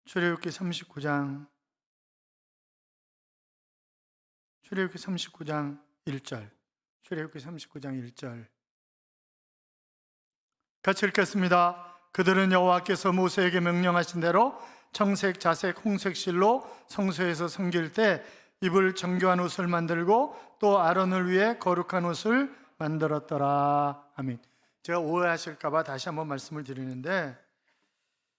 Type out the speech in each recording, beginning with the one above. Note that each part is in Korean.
출애굽기 39장 1절. 출애굽기 39장 1절. 같이 읽겠습니다. 그들은 여호와께서 모세에게 명령하신 대로 청색, 자색, 홍색 실로 성소에서 섬길 때 입을 정교한 옷을 만들고 또 아론을 위해 거룩한 옷을 만들었더라. 아멘. 제가 오해하실까 봐 다시 한번 말씀을 드리는데,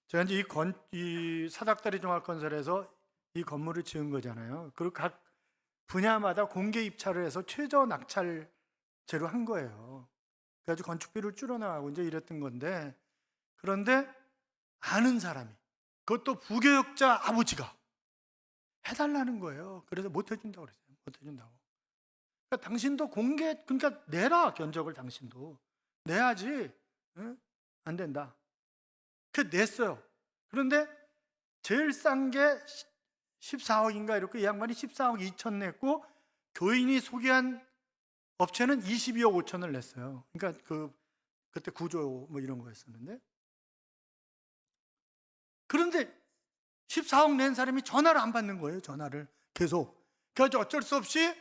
제가 이제 이 사닥다리 종합건설에서 이 건물을 지은 거잖아요. 그리고 각 분야마다 공개 입찰을 해서 최저 낙찰제로 한 거예요. 그래가지고 건축비를 줄여나가고 이제 이랬던 건데, 그런데 아는 사람이, 그것도 부교역자 아버지가 해달라는 거예요. 그래서 못 해준다고 그랬어요. 못 해준다고. 그러니까 당신도 그러니까 내라, 견적을 당신도 내야지. 응? 안 된다. 그 냈어요. 그런데 제일 싼 게 14억인가 이렇게, 이 양반이 14억 2천 냈고 교인이 소개한 업체는 22억 5천을 냈어요. 그러니까 그때 구조 뭐 이런 거였었는데, 그런데 14억 낸 사람이 전화를 안 받는 거예요. 전화를 계속. 그래서 어쩔 수 없이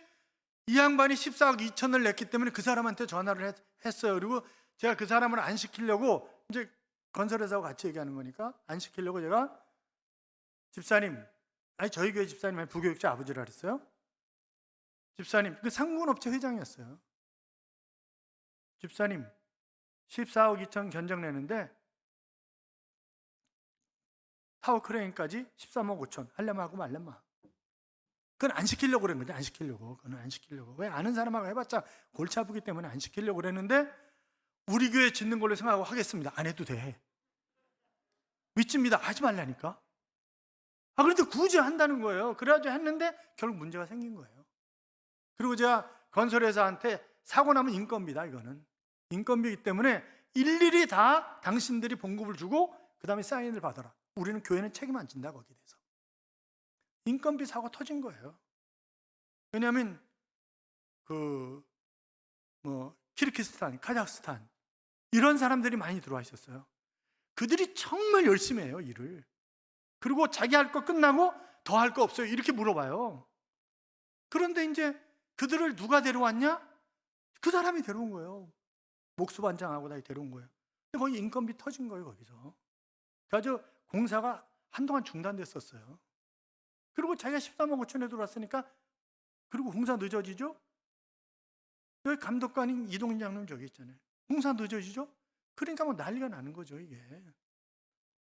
이 양반이 14억 2천을 냈기 때문에 그 사람한테 전화를 했어요. 그리고 제가 그 사람을 안 시키려고, 이제 건설회사하고 같이 얘기하는 거니까 안 시키려고 제가, 집사님, 아니 저희 교회 집사님, 아니 부교육자 아버지라 그랬어요. 집사님, 그 상군업체 회장이었어요. 집사님, 14억 2천 견적 내는데 타워 크레인까지 13억 5천 하려면 하고 말려면. 그건 안 시키려고 그런 거지. 안 시키려고. 그건 안 시키려고. 왜? 아는 사람하고 해봤자 골치 아프기 때문에 안 시키려고 그랬는데, 우리 교회 짓는 걸로 생각하고 하겠습니다. 안 해도 돼. 믿습니다. 하지 말라니까. 그런데 굳이 한다는 거예요. 그래가지고 했는데 결국 문제가 생긴 거예요. 그리고 제가 건설회사한테 사고 나면 인건비다, 이거는. 인건비이기 때문에 일일이 다 당신들이 봉급을 주고 그 다음에 사인을 받아라. 우리는 교회는 책임 안 진다, 거기에 대해서. 인건비 사고 터진 거예요. 왜냐하면 키르기스탄, 카자흐스탄 이런 사람들이 많이 들어와 있었어요. 그들이 정말 열심히 해요, 일을. 그리고 자기 할 거 끝나고 더 할 거 없어요, 이렇게 물어봐요. 그런데 이제 그들을 누가 데려왔냐? 그 사람이 데려온 거예요. 목수반장하고 다 데려온 거예요. 근데 거기 인건비 터진 거예요, 거기서. 그래서 공사가 한동안 중단됐었어요. 그리고 자기가 13억 5천에 들어왔으니까, 그리고 공사 늦어지죠? 여기 감독관인 이동진 장로님 저기 있잖아요. 공사 늦어지죠? 그러니까 뭐 난리가 나는 거죠, 이게.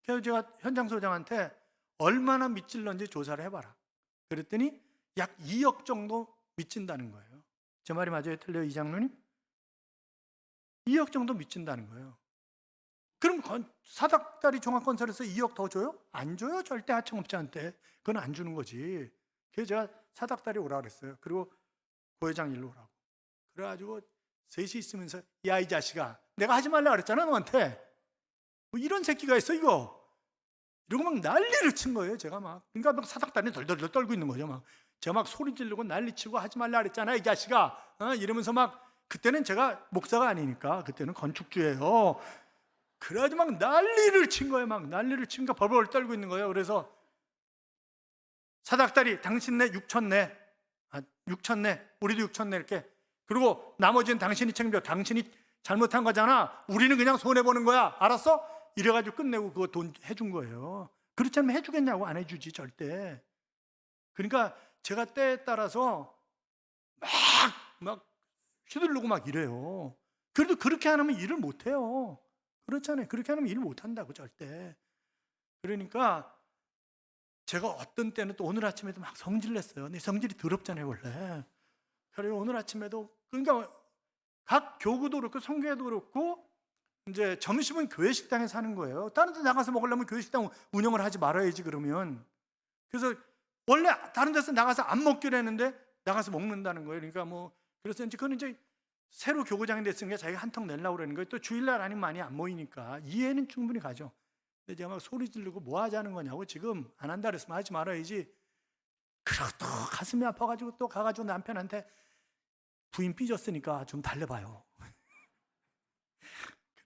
그래서 제가 현장소장한테 얼마나 밑질런지 조사를 해봐라. 그랬더니 약 2억 정도 밑진다는 거예요. 제 말이 맞아요? 틀려요, 이 장로님? 2억 정도 밑진다는 거예요. 그럼 사닥다리 종합건설에서 2억 더 줘요? 안 줘요, 절대 하청업체한테. 그건 안 주는 거지. 그래서 제가 사닥다리 오라고 그랬어요. 그리고 고회장 일로 오라고. 그래가지고 셋이 있으면서, 야 이 자식아, 내가 하지 말라 그랬잖아 너한테. 뭐 이런 새끼가 있어 이거. 이러고 막 난리를 친 거예요, 제가 막. 그러니까 막 사닥다리 덜덜덜 떨고 있는 거죠. 막 제가 막 소리 지르고 난리치고 하지 말라 그랬잖아 이 자식아, 이러면서 막. 그때는 제가 목사가 아니니까, 그때는 건축주예요. 그래가지고 막 난리를 친 거예요. 막 난리를 치니까 벌벌 떨고 있는 거예요. 그래서 사닥다리 당신 내 6천 내, 6천 내, 우리도 6천 내 이렇게. 그리고 나머지는 당신이 책임져. 당신이 잘못한 거잖아. 우리는 그냥 손해보는 거야. 알았어? 이래가지고 끝내고 그거 돈 해준 거예요. 그렇지 않으면 해주겠냐고. 안 해주지, 절대. 그러니까 제가 때에 따라서 막 휘두르고 막 이래요. 그래도 그렇게 안 하면 일을 못 해요. 그렇잖아요. 그렇게 안 하면 일을 못 한다고, 절대. 그러니까 제가 어떤 때는 또 오늘 아침에도 막 성질 냈어요. 근데 성질이 더럽잖아요, 원래. 그래서 오늘 아침에도, 그러니까 각 교구도 그렇고 성교회도 그렇고, 이제 점심은 교회 식당에서 하는 거예요. 다른 데 나가서 먹으려면 교회 식당 운영을 하지 말아야지, 그러면. 그래서 원래 다른 데서 나가서 안 먹기로 했는데 나가서 먹는다는 거예요. 그러니까 그래서 이제 그건 이제 새로 교구장이 됐으니까 자기가 한턱 내려고 그러는 거예요. 또 주일날 아니면 많이 안 모이니까 이해는 충분히 가죠. 근데 제가 막 소리 지르고 뭐 하자는 거냐고, 지금 안 한다 그랬으면 하지 말아야지. 그러고 또 가슴이 아파가지고 또 가가지고 남편한테, 부인 삐졌으니까 좀 달래봐요.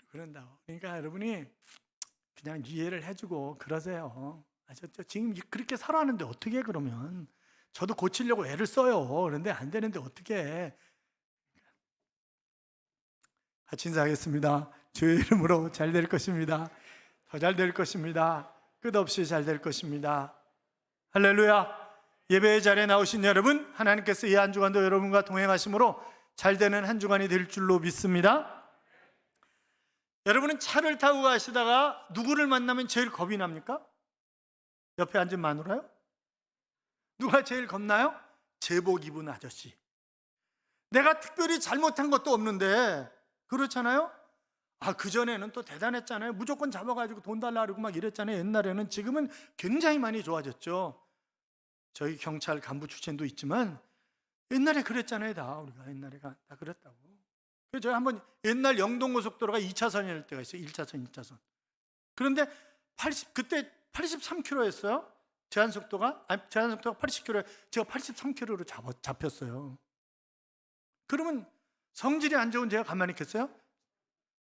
그런다고. 그러니까 여러분이 그냥 이해를 해주고 그러세요. 지금 그렇게 살아왔는데 어떻게 해, 그러면? 저도 고치려고 애를 써요. 그런데 안 되는데 어떻게 해? 같이 인사하겠습니다. 주의 이름으로 잘 될 것입니다. 더 잘 될 것입니다. 끝없이 잘 될 것입니다. 할렐루야. 예배의 자리에 나오신 여러분, 하나님께서 이 한 주간도 여러분과 동행하심으로 잘 되는 한 주간이 될 줄로 믿습니다. 여러분은 차를 타고 가시다가 누구를 만나면 제일 겁이 납니까? 옆에 앉은 마누라요? 누가 제일 겁나요? 제복 입은 아저씨. 내가 특별히 잘못한 것도 없는데, 그렇잖아요? 그전에는 또 대단했잖아요. 무조건 잡아가지고 돈 달라 그러고 막 이랬잖아요. 옛날에는. 지금은 굉장히 많이 좋아졌죠. 저희 경찰 간부 출신도 있지만 옛날에 그랬잖아요. 우리가 옛날에 다 그랬다고. 그래서 제가 한번 옛날 영동고속도로가 2차선일 때가 있어요. 1차선, 2차선. 그런데 그때 83km였어요. 제한속도가 80km, 제가 83km로 잡혔어요. 그러면 성질이 안 좋은 제가 가만히 있겠어요?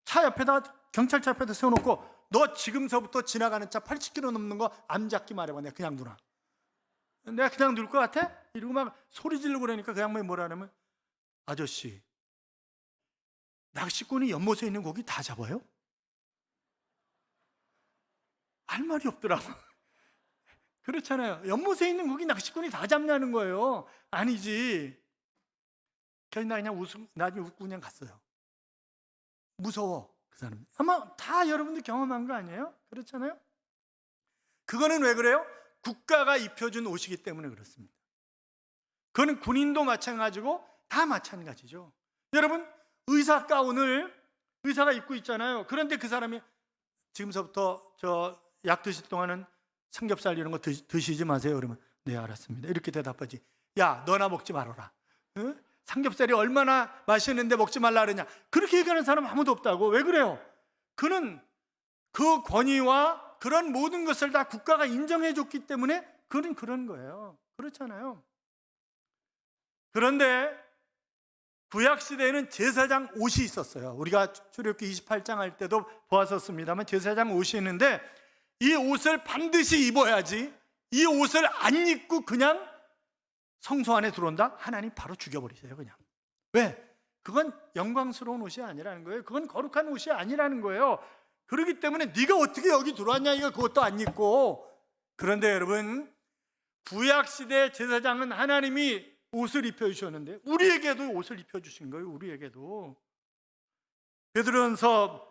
차 옆에다, 경찰차 옆에다 세워놓고 너 지금서부터 지나가는 차 80km 넘는 거 안 잡기 말해봐. 내가 그냥 누나. 내가 그냥 누울 것 같아? 이러고 막 소리 지르고 그러니까 그 양반이 뭐라 하냐면, 아저씨, 낚시꾼이 연못에 있는 고기 다 잡아요? 할 말이 없더라고. 그렇잖아요. 연못에 있는 고기 낚시꾼이 다 잡냐는 거예요. 아니지. 그래서 나 그냥 나중에 웃고 그냥 갔어요. 무서워, 그 사람. 아마 다 여러분들 경험한 거 아니에요? 그렇잖아요? 그거는 왜 그래요? 국가가 입혀준 옷이기 때문에 그렇습니다. 그거는 군인도 마찬가지고 다 마찬가지죠. 여러분, 의사 가운을 의사가 입고 있잖아요. 그런데 그 사람이 지금서부터 저 약 드실 동안은 삼겹살 이런 거 드시지 마세요. 그러면 네, 알았습니다. 이렇게 대답하지. 야, 너나 먹지 말아라. 응? 삼겹살이 얼마나 맛있는데 먹지 말라 그러냐. 그렇게 얘기하는 사람 아무도 없다고. 왜 그래요? 그는 그 권위와 그런 모든 것을 다 국가가 인정해 줬기 때문에 그는 그런 거예요. 그렇잖아요. 그런데 구약시대에는 제사장 옷이 있었어요. 우리가 출애굽기 28장 할 때도 보았었습니다만 제사장 옷이 있는데 이 옷을 반드시 입어야지, 이 옷을 안 입고 그냥 성소 안에 들어온다? 하나님 바로 죽여버리세요. 그냥. 왜? 그건 영광스러운 옷이 아니라는 거예요. 그건 거룩한 옷이 아니라는 거예요. 그렇기 때문에 네가 어떻게 여기 들어왔냐, 이거 그것도 안 입고. 그런데 여러분, 구약시대 제사장은 하나님이 옷을 입혀주셨는데 우리에게도 옷을 입혀주신 거예요. 우리에게도. 베드로전서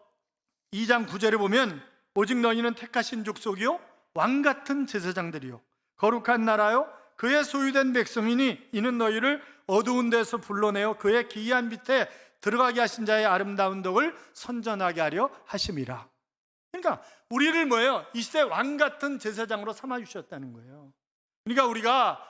2장 9절에 보면 오직 너희는 택하신 족속이요 왕같은 제사장들이요 거룩한 나라요 그의 소유된 백성이니 이는 너희를 어두운 데서 불러내어 그의 기이한 빛에 들어가게 하신 자의 아름다운 덕을 선전하게 하려 하심이라. 그러니까 우리를 뭐예요? 이 시대 왕같은 제사장으로 삼아주셨다는 거예요. 그러니까 우리가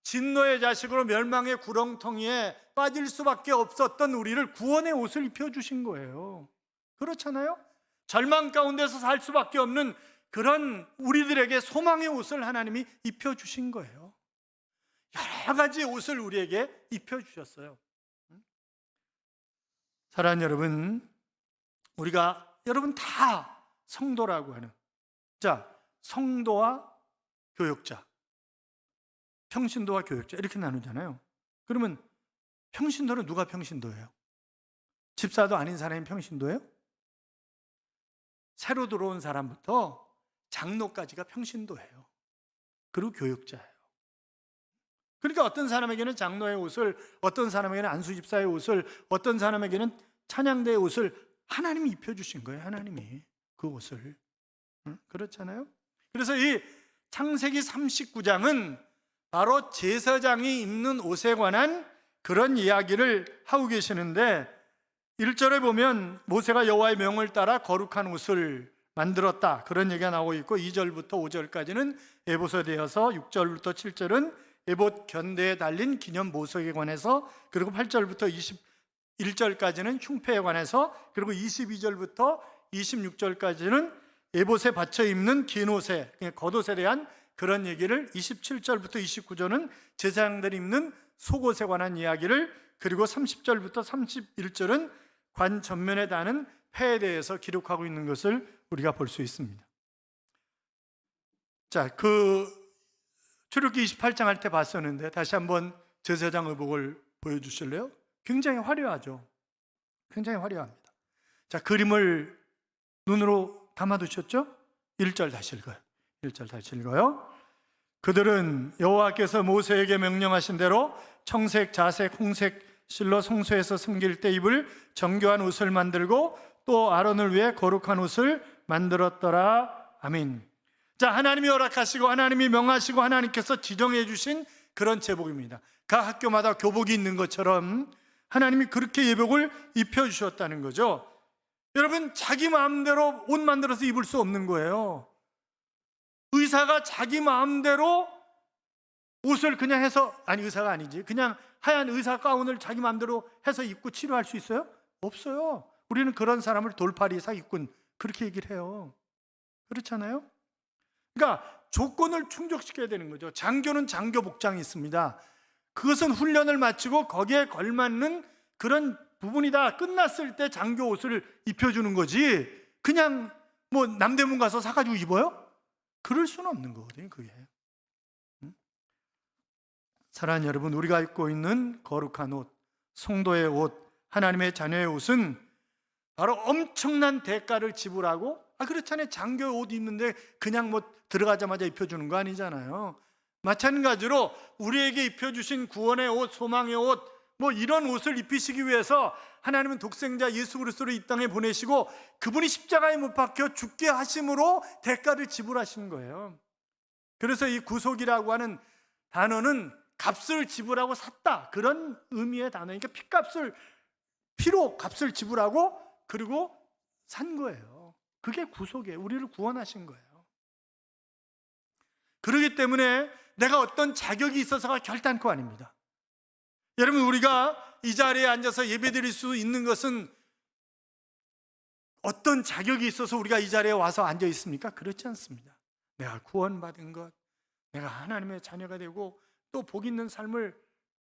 진노의 자식으로 멸망의 구렁텅이에 빠질 수밖에 없었던 우리를 구원의 옷을 입혀주신 거예요. 그렇잖아요? 절망 가운데서 살 수밖에 없는 그런 우리들에게 소망의 옷을 하나님이 입혀주신 거예요. 여러 가지 옷을 우리에게 입혀주셨어요. 사랑하는 여러분, 여러분 다 성도라고 하는, 성도와 교역자, 평신도와 교역자 이렇게 나누잖아요. 그러면 평신도는 누가 평신도예요? 집사도 아닌 사람이 평신도예요? 새로 들어온 사람부터 장로까지가 평신도예요. 그리고 교역자예요. 그러니까 어떤 사람에게는 장로의 옷을, 어떤 사람에게는 안수집사의 옷을, 어떤 사람에게는 찬양대의 옷을 하나님이 입혀주신 거예요. 하나님이 그 옷을. 그렇잖아요? 그래서 이 창세기 39장은 바로 제사장이 입는 옷에 관한 그런 이야기를 하고 계시는데 1절에 보면 모세가 여호와의 명을 따라 거룩한 옷을 만들었다, 그런 얘기가 나오고 있고 2절부터 5절까지는 에봇에 대해서, 6절부터 7절은 에봇 견대에 달린 기념 보석에 관해서, 그리고 8절부터 21절까지는 흉패에 관해서, 그리고 22절부터 26절까지는 에봇에 받쳐 입는 긴 옷에, 겉옷에 대한 그런 얘기를, 27절부터 29절은 제사장들이 입는 속옷에 관한 이야기를, 그리고 30절부터 31절은 관 전면에 다는 패에 대해서 기록하고 있는 것을 우리가 볼 수 있습니다. 자, 출애굽기 28장 할 때 봤었는데 다시 한번 제사장 의복을 보여주실래요? 굉장히 화려하죠. 굉장히 화려합니다. 자, 그림을 눈으로 담아두셨죠? 1절 다시 읽어요. 1절 다시 읽어요. 그들은 여호와께서 모세에게 명령하신 대로 청색, 자색, 홍색 실로 성소에서 섬길 때 입을 정교한 옷을 만들고 또 아론을 위해 거룩한 옷을 만들었더라. 아멘. 자, 하나님이 허락하시고 하나님이 명하시고 하나님께서 지정해 주신 그런 제복입니다. 각 학교마다 교복이 있는 것처럼 하나님이 그렇게 예복을 입혀주셨다는 거죠. 여러분, 자기 마음대로 옷 만들어서 입을 수 없는 거예요. 의사가 자기 마음대로 옷을 그냥 해서, 아니 의사가 아니지, 그냥 하얀 의사 가운을 자기 마음대로 해서 입고 치료할 수 있어요? 없어요. 우리는 그런 사람을 돌팔이 사기꾼 그렇게 얘기를 해요. 그렇잖아요? 그러니까 조건을 충족시켜야 되는 거죠. 장교는 장교 복장이 있습니다. 그것은 훈련을 마치고 거기에 걸맞는 그런 부분이다. 끝났을 때 장교 옷을 입혀주는 거지, 그냥 뭐 남대문 가서 사가지고 입어요? 그럴 수는 없는 거거든요, 그게. 사랑하는 여러분, 우리가 입고 있는 거룩한 옷, 성도의 옷, 하나님의 자녀의 옷은 바로 엄청난 대가를 지불하고, 그렇잖아요. 장교 옷 입는데 그냥 뭐 들어가자마자 입혀주는 거 아니잖아요. 마찬가지로 우리에게 입혀주신 구원의 옷, 소망의 옷, 뭐 이런 옷을 입히시기 위해서 하나님은 독생자 예수 그리스도를 이 땅에 보내시고 그분이 십자가에 못 박혀 죽게 하심으로 대가를 지불하신 거예요. 그래서 이 구속이라고 하는 단어는 값을 지불하고 샀다, 그런 의미의 단어니까 피로 값을 지불하고 그리고 산 거예요. 그게 구속이에요. 우리를 구원하신 거예요. 그렇기 때문에 내가 어떤 자격이 있어서가 결단코 아닙니다. 여러분, 우리가 이 자리에 앉아서 예배드릴 수 있는 것은 어떤 자격이 있어서 우리가 이 자리에 와서 앉아 있습니까? 그렇지 않습니다. 내가 구원받은 것, 내가 하나님의 자녀가 되고 또 복 있는 삶을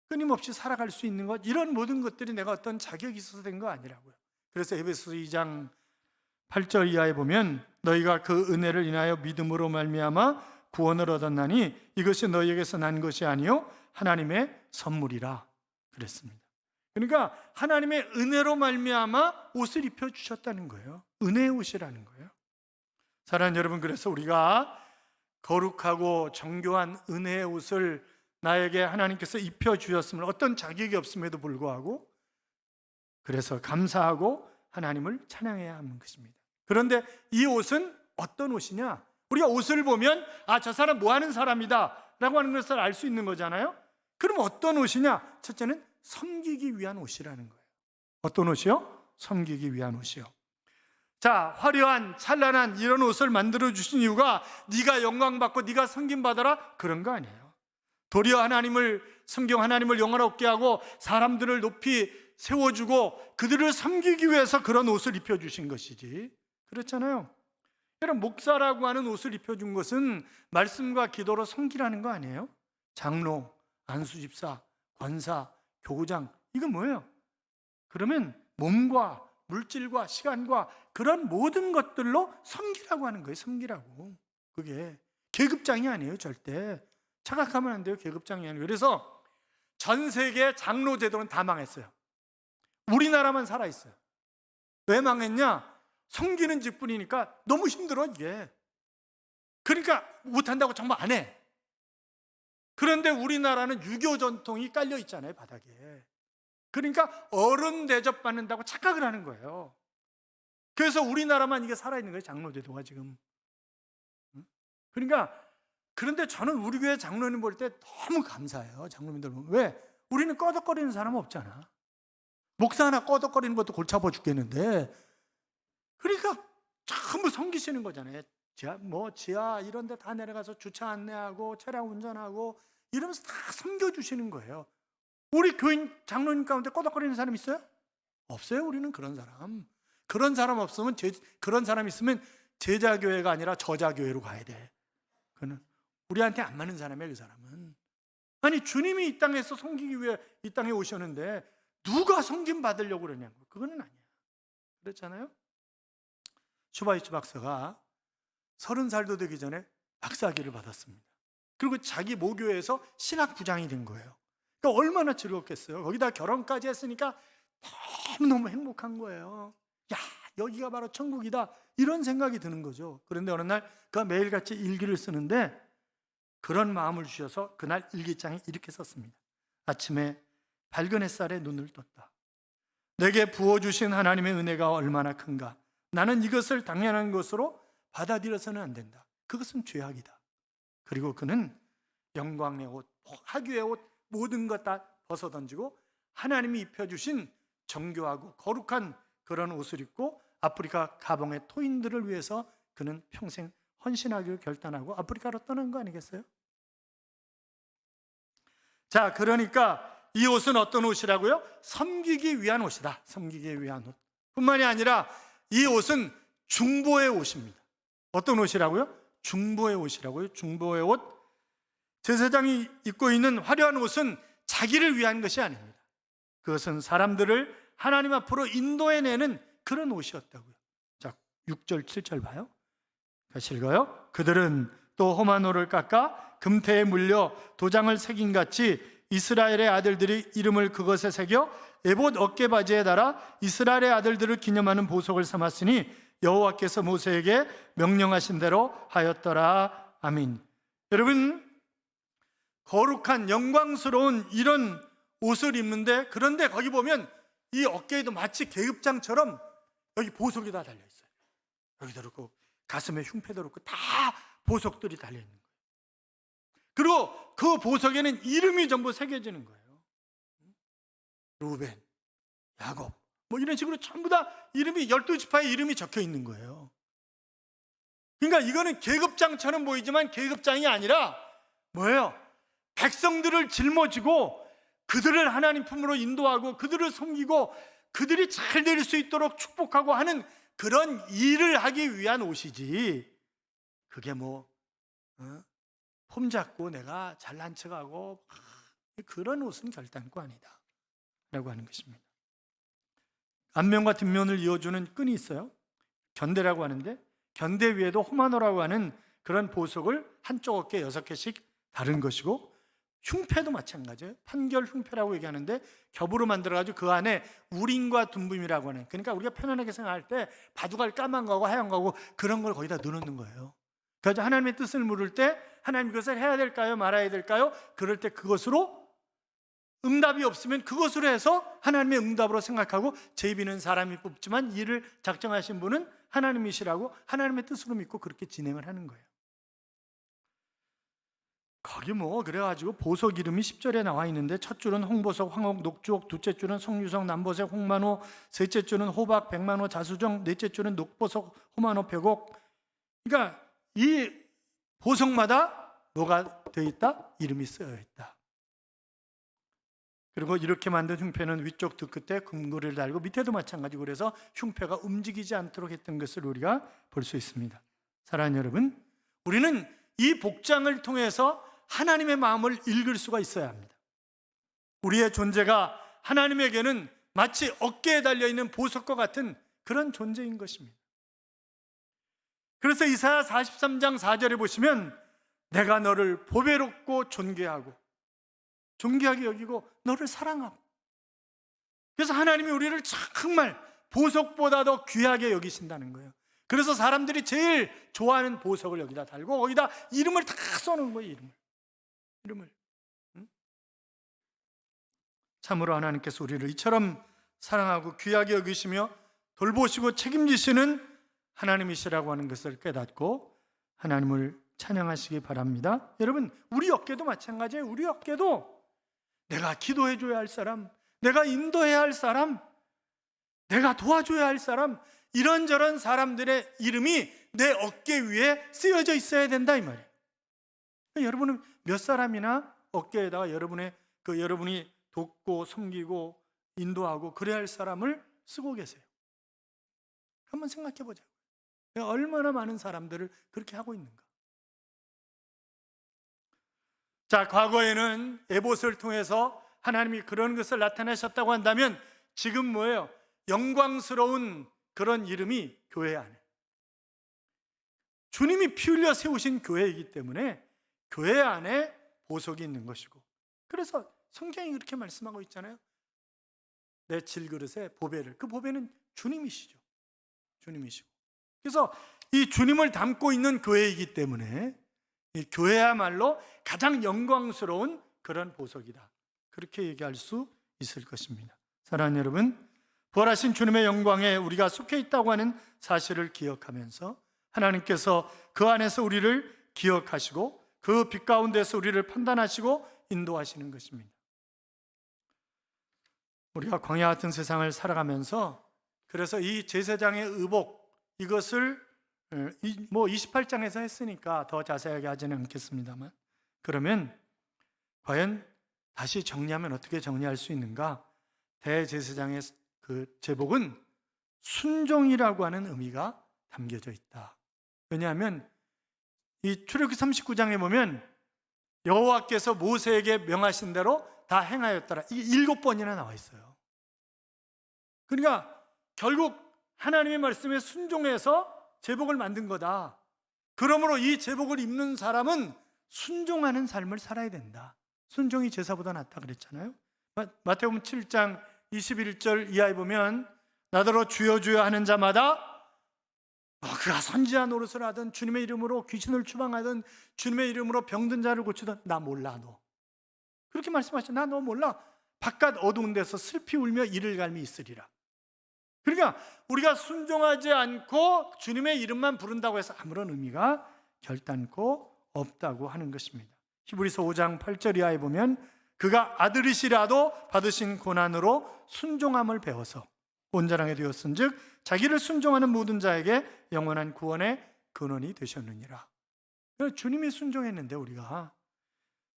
끊임없이 살아갈 수 있는 것, 이런 모든 것들이 내가 어떤 자격이 있어서 된 거 아니라고요. 그래서 에베소서 2장 8절 이하에 보면 너희가 그 은혜를 인하여 믿음으로 말미암아 구원을 얻었나니 이것이 너희에게서 난 것이 아니요 하나님의 선물이라 그랬습니다. 그러니까 하나님의 은혜로 말미암아 옷을 입혀주셨다는 거예요. 은혜의 옷이라는 거예요. 사랑하는 여러분, 그래서 우리가 거룩하고 정교한 은혜의 옷을 나에게 하나님께서 입혀주셨음을, 어떤 자격이 없음에도 불구하고 그래서 감사하고 하나님을 찬양해야 하는 것입니다. 그런데 이 옷은 어떤 옷이냐? 우리가 옷을 보면 저 사람 뭐 하는 사람이다 라고 하는 것을 알 수 있는 거잖아요. 그럼 어떤 옷이냐? 첫째는 섬기기 위한 옷이라는 거예요. 어떤 옷이요? 섬기기 위한 옷이요. 자, 화려한 찬란한 이런 옷을 만들어 주신 이유가 네가 영광 받고 네가 섬김 받아라 그런 거 아니에요. 도리어 하나님을 섬겨 하나님을 영화롭게 하고 사람들을 높이 세워주고 그들을 섬기기 위해서 그런 옷을 입혀주신 것이지. 그렇잖아요. 여러분, 목사라고 하는 옷을 입혀준 것은 말씀과 기도로 섬기라는 거 아니에요? 장로, 안수집사, 권사, 교구장, 이건 뭐예요? 그러면 몸과 물질과 시간과 그런 모든 것들로 섬기라고 하는 거예요. 섬기라고. 그게 계급장이 아니에요, 절대. 착각하면 안 돼요. 계급장이 아니에요. 그래서 전 세계 장로 제도는 다 망했어요. 우리나라만 살아있어요. 왜 망했냐? 섬기는 직분이니까 너무 힘들어, 이게. 그러니까 못한다고 정말 안 해. 그런데 우리나라는 유교 전통이 깔려 있잖아요, 바닥에. 그러니까 어른 대접받는다고 착각을 하는 거예요. 그래서 우리나라만 이게 살아있는 거예요, 장로 제도가 지금. 그러니까, 그런데 저는 우리 교회 장로님 볼 때 너무 감사해요. 장로님들 보면. 왜? 우리는 꺼덕거리는 사람 없잖아. 목사 하나 꺼덕거리는 것도 골치 아파 죽겠는데, 그러니까 전부 섬기시는 거잖아요. 지하 이런 데 다 내려가서 주차 안내하고 차량 운전하고 이러면서 다 섬겨주시는 거예요. 우리 교인 장로님 가운데 꺼덕거리는 사람 있어요? 없어요. 우리는 그런 사람 없으면 그런 사람 있으면 제자교회가 아니라 저자교회로 가야 돼. 그는 우리한테 안 맞는 사람이에요. 그 사람은. 아니, 주님이 이 땅에서 섬기기 위해 이 땅에 오셨는데 누가 섬김 받으려고 그러냐고. 그거는 아니야. 그렇잖아요. 슈바이츠 박사가 30살도 되기 전에 박사학위를 받았습니다. 그리고 자기 모교에서 신학부장이 된 거예요. 그러니까 얼마나 즐겁겠어요. 거기다 결혼까지 했으니까 너무너무 행복한 거예요. 야, 여기가 바로 천국이다, 이런 생각이 드는 거죠. 그런데 어느 날 그가 매일같이 일기를 쓰는데 그런 마음을 주셔서 그날 일기장에 이렇게 썼습니다. 아침에 밝은 햇살에 눈을 떴다. 내게 부어주신 하나님의 은혜가 얼마나 큰가. 나는 이것을 당연한 것으로 받아들여서는 안 된다. 그것은 죄악이다. 그리고 그는 영광의 옷, 하규의 옷, 모든 것 다 벗어던지고 하나님이 입혀주신 정교하고 거룩한 그런 옷을 입고 아프리카 가봉의 토인들을 위해서 그는 평생 헌신하기로 결단하고 아프리카로 떠난 거 아니겠어요? 자, 그러니까 이 옷은 어떤 옷이라고요? 섬기기 위한 옷이다. 섬기기 위한 옷 뿐만이 아니라 이 옷은 중보의 옷입니다. 어떤 옷이라고요? 중보의 옷이라고요. 중보의 옷. 제사장이 입고 있는 화려한 옷은 자기를 위한 것이 아닙니다. 그것은 사람들을 하나님 앞으로 인도해내는 그런 옷이었다고요. 자, 6절 7절 봐요. 같이 읽어요. 그들은 또 험한 옷을 깎아 금태에 물려 도장을 새긴 같이 이스라엘의 아들들이 이름을 그것에 새겨 에봇 어깨바지에 달아 이스라엘의 아들들을 기념하는 보석을 삼았으니 여호와께서 모세에게 명령하신 대로 하였더라. 아멘. 여러분, 거룩한 영광스러운 이런 옷을 입는데, 그런데 거기 보면 이 어깨에도 마치 계급장처럼 여기 보석이 다 달려있어요. 여기도 그렇고 가슴에 흉패도 그렇고 다 보석들이 달려있는 거예요. 그리고 그 보석에는 이름이 전부 새겨지는 거예요. 루벤, 야곱, 뭐 이런 식으로 전부 다 이름이 12지파의 이름이 적혀 있는 거예요. 그러니까 이거는 계급장처럼 보이지만 계급장이 아니라 뭐예요? 백성들을 짊어지고 그들을 하나님 품으로 인도하고 그들을 섬기고 그들이 잘 될 수 있도록 축복하고 하는 그런 일을 하기 위한 옷이지, 그게 뭐 폼 잡고 내가 잘난 척하고 그런 옷은 결단코 아니다 라고 하는 것입니다. 앞면과 뒷면을 이어주는 끈이 있어요. 견대라고 하는데, 견대 위에도 호마노라고 하는 그런 보석을 한쪽 어깨에 6개씩 다른 것이고, 흉패도 마찬가지예요. 판결 흉패라고 얘기하는데 겹으로 만들어가지고 그 안에 우림과 둠붐이라고 하는, 그러니까 우리가 편안하게 생각할 때 바둑알 까만 거하고 하얀 거하고 그런 걸 거기다 넣어놓는 거예요. 그래서 하나님의 뜻을 물을 때 하나님 그것을 해야 될까요? 말아야 될까요? 그럴 때 그것으로 응답이 없으면 그것으로 해서 하나님의 응답으로 생각하고, 제비는 사람이 뽑지만 이를 작정하신 분은 하나님이시라고 하나님의 뜻으로 믿고 그렇게 진행을 하는 거예요. 거기 뭐 그래가지고 보석 이름이 10절에 나와 있는데, 첫 줄은 홍보석, 황옥, 녹주옥, 둘째 줄은 송유석, 남보석, 홍만호, 셋째 줄은 호박, 백만호, 자수정, 넷째 줄은 녹보석, 호만호, 백옥. 그러니까 이 보석마다 뭐가 되어 있다? 이름이 쓰여 있다. 그리고 이렇게 만든 흉패는 위쪽 등 끝에 금고리를 달고 밑에도 마찬가지고, 그래서 흉패가 움직이지 않도록 했던 것을 우리가 볼 수 있습니다. 사랑하는 여러분, 우리는 이 복장을 통해서 하나님의 마음을 읽을 수가 있어야 합니다. 우리의 존재가 하나님에게는 마치 어깨에 달려있는 보석과 같은 그런 존재인 것입니다. 그래서 이사야 43장 4절에 보시면 내가 너를 보배롭고 존귀하게 여기고 너를 사랑하고, 그래서 하나님이 우리를 정말 보석보다 더 귀하게 여기신다는 거예요. 그래서 사람들이 제일 좋아하는 보석을 여기다 달고 거기다 이름을 다 써놓은 거예요. 이름을. 참으로 하나님께서 우리를 이처럼 사랑하고 귀하게 여기시며 돌보시고 책임지시는 하나님이시라고 하는 것을 깨닫고 하나님을 찬양하시기 바랍니다. 여러분, 우리 어깨도 마찬가지예요. 우리 어깨도 내가 기도해 줘야 할 사람, 내가 인도해야 할 사람, 내가 도와줘야 할 사람, 이런저런 사람들의 이름이 내 어깨 위에 쓰여져 있어야 된다, 이 말이에요. 여러분은 몇 사람이나 어깨에다가 여러분이 돕고 섬기고 인도하고 그래야 할 사람을 쓰고 계세요? 한번 생각해 보자고요. 얼마나 많은 사람들을 그렇게 하고 있는가. 자, 과거에는 에봇을 통해서 하나님이 그런 것을 나타내셨다고 한다면 지금 뭐예요? 영광스러운 그런 이름이 교회 안에, 주님이 피 흘려 세우신 교회이기 때문에 교회 안에 보석이 있는 것이고, 그래서 성경이 그렇게 말씀하고 있잖아요. 내 질그릇에 보배를, 그 보배는 주님이시죠. 주님이시고, 그래서 이 주님을 담고 있는 교회이기 때문에 이 교회야말로 가장 영광스러운 그런 보석이다, 그렇게 얘기할 수 있을 것입니다. 사랑하는 여러분, 부활하신 주님의 영광에 우리가 속해 있다고 하는 사실을 기억하면서 하나님께서 그 안에서 우리를 기억하시고 그 빛 가운데서 우리를 판단하시고 인도하시는 것입니다. 우리가 광야 같은 세상을 살아가면서, 그래서 이 제사장의 의복, 이것을 28장에서 했으니까 더 자세하게 하지는 않겠습니다만, 그러면 과연 다시 정리하면 어떻게 정리할 수 있는가? 대제사장의 그 제복은 순종이라고 하는 의미가 담겨져 있다. 왜냐하면 이 출애굽기 39장에 보면 여호와께서 모세에게 명하신 대로 다 행하였더라, 이게 7번이나 나와 있어요. 그러니까 결국 하나님의 말씀에 순종해서 제복을 만든 거다. 그러므로 이 제복을 입는 사람은 순종하는 삶을 살아야 된다. 순종이 제사보다 낫다 그랬잖아요. 마태복음 7장 21절 이하에 보면 나더러 주여 주여 하는 자마다, 그가 선지자 노릇을 하든 주님의 이름으로 귀신을 추방하든 주님의 이름으로 병든 자를 고치든 나 몰라 너, 그렇게 말씀하시죠. 나 너 몰라. 바깥 어두운 데서 슬피 울며 이를 갈미 있으리라. 그러니까 우리가 순종하지 않고 주님의 이름만 부른다고 해서 아무런 의미가 결단코 없다고 하는 것입니다. 히브리서 5장 8절 이하에 보면 그가 아들이시라도 받으신 고난으로 순종함을 배워서 온전하게 되었은즉 자기를 순종하는 모든 자에게 영원한 구원의 근원이 되셨느니라. 주님이 순종했는데 우리가,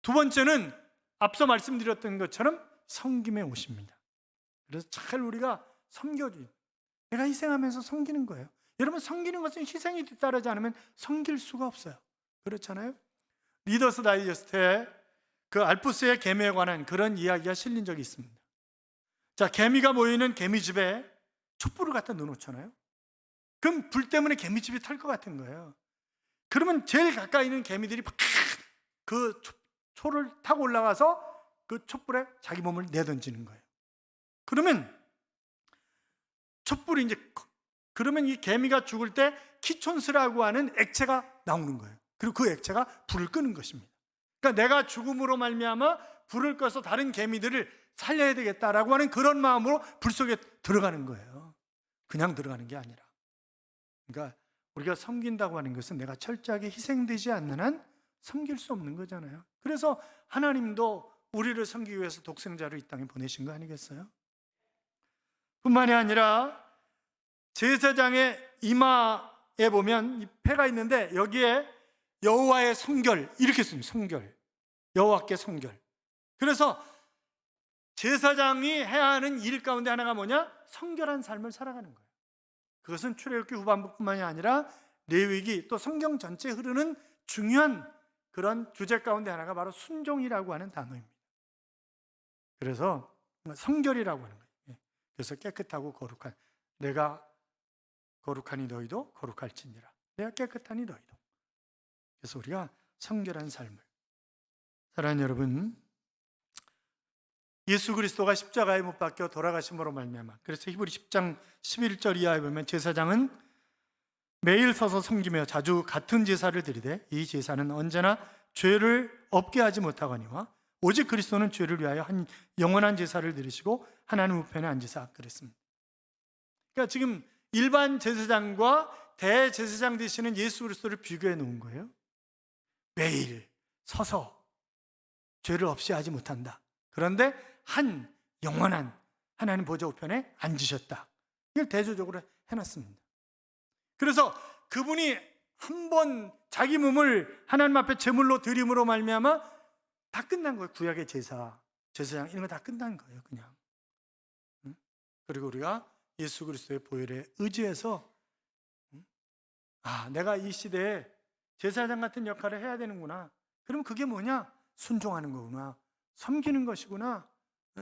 두 번째는 앞서 말씀드렸던 것처럼 섬김에 오십니다. 그래서 잘 우리가 섬겨줘요. 내가 희생하면서 섬기는 거예요. 여러분, 섬기는 것은 희생이 뒤따르지 않으면 섬길 수가 없어요. 그렇잖아요. 리더스 다이저스트에 그 알프스의 개미에 관한 그런 이야기가 실린 적이 있습니다. 자, 개미가 모이는 개미집에 촛불을 갖다 넣어놓잖아요. 그럼 불 때문에 개미집이 탈 것 같은 거예요. 그러면 제일 가까이 있는 개미들이 그 초를 타고 올라가서 그 촛불에 자기 몸을 내던지는 거예요. 그러면 촛불이 그러면 이 개미가 죽을 때 키촌스라고 하는 액체가 나오는 거예요. 그리고 그 액체가 불을 끄는 것입니다. 그러니까 내가 죽음으로 말미암아 불을 꺼서 다른 개미들을 살려야 되겠다라고 하는 그런 마음으로 불 속에 들어가는 거예요. 그냥 들어가는 게 아니라. 그러니까 우리가 섬긴다고 하는 것은 내가 철저하게 희생되지 않는 한 섬길 수 없는 거잖아요. 그래서 하나님도 우리를 섬기기 위해서 독생자를 이 땅에 보내신 거 아니겠어요? 뿐만이 아니라 제사장의 이마에 보면 이 패가 있는데 여기에 여호와의 성결 이렇게 씁니다. 성결, 여호와께 성결. 그래서 제사장이 해야 하는 일 가운데 하나가 뭐냐? 성결한 삶을 살아가는 거예요. 그것은 출애굽기 후반부뿐만이 아니라 레위기 또 성경 전체에 흐르는 중요한 그런 주제 가운데 하나가 바로 순종이라고 하는 단어입니다. 그래서 성결이라고 하는 거예요. 그래서 깨끗하고 거룩한, 내가 거룩하니 너희도 거룩할지니라. 내가 깨끗하니 너희도. 그래서 우리가 성결한 삶을. 사랑하는 여러분, 예수 그리스도가 십자가에 못 박혀 돌아가심으로 말미암아, 그래서 히브리 10장 11절 이하에 보면 제사장은 매일 서서 섬기며 자주 같은 제사를 드리되 이 제사는 언제나 죄를 없게 하지 못하거니와 오직 그리스도는 죄를 위하여 한 영원한 제사를 드리시고 하나님 우편에 앉으사 그랬습니다. 그러니까 지금 일반 제사장과 대제사장 되시는 예수 그리스도를 비교해 놓은 거예요. 매일 서서 죄를 없이 하지 못한다. 그런데 한 영원한 하나님 보좌 우편에 앉으셨다. 이걸 대조적으로 해놨습니다. 그래서 그분이 한 번 자기 몸을 하나님 앞에 제물로 드림으로 말미암아 다 끝난 거예요. 구약의 제사장 이런 거 다 끝난 거예요. 그냥. 그리고 우리가 예수 그리스도의 보혈에 의지해서 내가 이 시대에 제사장 같은 역할을 해야 되는구나. 그럼 그게 뭐냐? 순종하는 거구나. 섬기는 것이구나.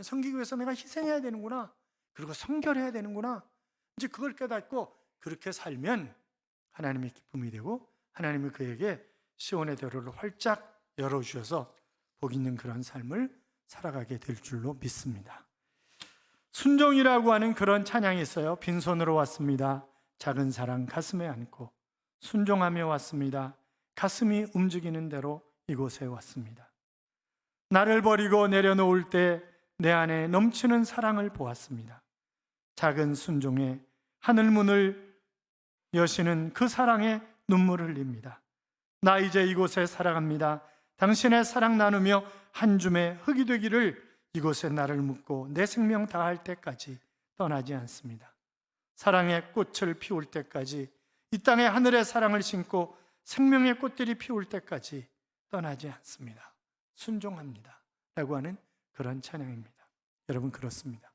섬기기 위해서 내가 희생해야 되는구나. 그리고 성결해야 되는구나. 이제 그걸 깨닫고 그렇게 살면 하나님의 기쁨이 되고 하나님이 그에게 시온의 대로를 활짝 열어주셔서 복 있는 그런 삶을 살아가게 될 줄로 믿습니다. 순종이라고 하는 그런 찬양이 있어요. 빈손으로 왔습니다. 작은 사랑 가슴에 안고 순종하며 왔습니다. 가슴이 움직이는 대로 이곳에 왔습니다. 나를 버리고 내려놓을 때 내 안에 넘치는 사랑을 보았습니다. 작은 순종에 하늘문을 여시는 그 사랑에 눈물을 흘립니다. 나 이제 이곳에 살아갑니다. 당신의 사랑 나누며 한 줌의 흙이 되기를 이곳에 나를 묻고 내 생명 다할 때까지 떠나지 않습니다. 사랑의 꽃을 피울 때까지, 이 땅에 하늘의 사랑을 심고 생명의 꽃들이 피울 때까지 떠나지 않습니다. 순종합니다 라고 하는 그런 찬양입니다. 여러분, 그렇습니다.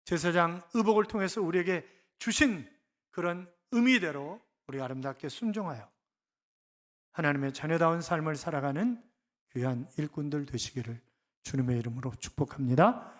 제사장 의복을 통해서 우리에게 주신 그런 의미대로 우리 아름답게 순종하여 하나님의 자녀다운 삶을 살아가는 귀한 일꾼들 되시기를 주님의 이름으로 축복합니다.